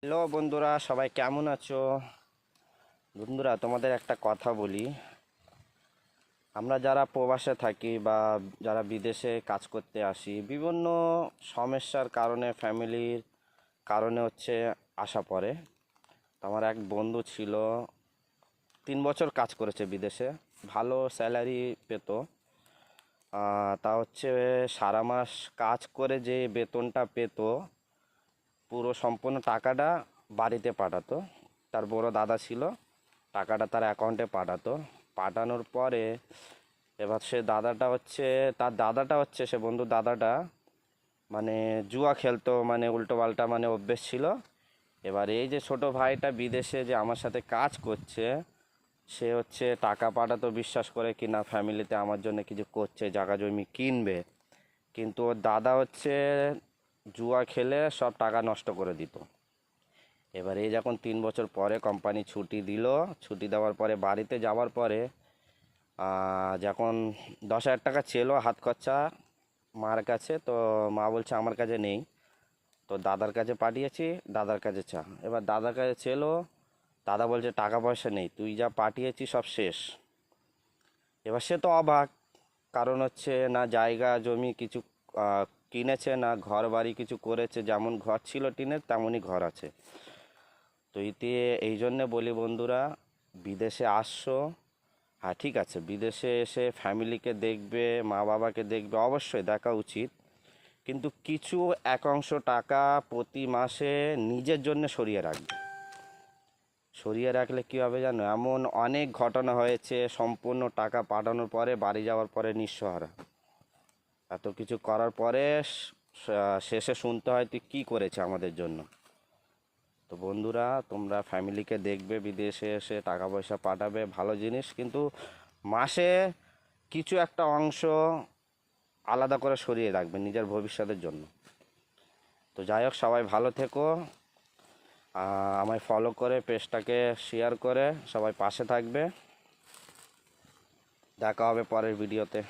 Hello বন্ধুরা, সবাই কেমন আছো? বন্ধুরা, তোমাদের একটা কথা বলি। আমরা যারা প্রবাসে থাকি বা যারা বিদেশে কাজ করতে আসি, বিভিন্ন সমস্যার কারণে, ফ্যামিলির কারণে আসা পড়ে। তো আমার এক বন্ধু ছিল, 3 বছর কাজ করেছে বিদেশে, ভালো স্যালারি পেত। তা সারা মাস কাজ করে যে বেতনটা পেত, পুরো সম্পূর্ণ টাকাটা বাড়িতে পাঠাতো। তার বড় দাদা ছিল, টাকাটা তার অ্যাকাউন্টে পাঠাতো। পাঠানোর পরে এবার সে দাদাটা তার দাদাটা সে বন্ধুর দাদাটা মানে জুয়া খেলতো, মানে উল্টো পাল্টা মানে অভ্যেস ছিল। এবার এই যে ছোট ভাইটা বিদেশে যে আমার সাথে কাজ করছে, সে টাকা পাঠাতো বিশ্বাস করে কিনা ফ্যামিলিতে আমার জন্য কিছু করছে, জায়গা জমি কিনবে। কিন্তু ওর দাদা জুয়া খেলে সব টাকা নষ্ট করে দিত। এবার এই যখন 3 বছর পরে কোম্পানি ছুটি দিল, ছুটি দেওয়ার পরে বাড়িতে যাওয়ার পরে যখন 10,000 টাকা ছিল হাত খরচা মার কাছে, তো মা বলছে আমার কাছে নেই, তো দাদার কাছে পাঠিয়েছি, দাদার কাছে চা। এবার দাদার কাছে ছিল, দাদা বলছে টাকা পয়সা নেই, তুই যা পাঠিয়েছি সব শেষ। এবার সে তো অবাক, কারণ না জায়গা জমি কিছু কিনেছে, না ঘর বাড়ি কিছু করেছে। যেমন ঘর ছিল টিনের, তেমনই ঘর আছে। তো এই জন্যে বলি বন্ধুরা, বিদেশে আসছো, হ্যাঁ ঠিক আছে, বিদেশে এসে ফ্যামিলিকে দেখবে, মা বাবাকে দেখবে, অবশ্যই দেখা উচিত। কিন্তু কিছু একাংশ টাকা প্রতি মাসে নিজের জন্য সরিয়ে রাখবে। সরিয়ে রাখলে কী হবে জানো, এমন অনেক ঘটনা হয়েছে, সম্পূর্ণ টাকা পাঠানোর পরে বাড়ি যাওয়ার পরে নিঃসহারা। এত কিছু করার পরে শেষে শুনতে হয় তুই কী করেছে আমাদের জন্য। তো বন্ধুরা, তোমরা ফ্যামিলিকে দেখবে, বিদেশে এসে টাকা পয়সা পাঠাবে, ভালো জিনিস, কিন্তু মাসে কিছু একটা অংশ আলাদা করে সরিয়ে রাখবে নিজের ভবিষ্যতের জন্য। তো যাই হোক, সবাই ভালো থেকো। আমায় ফলো করে পেজটাকে শেয়ার করে সবাই পাশে থাকবে। দেখা হবে পরের ভিডিওতে।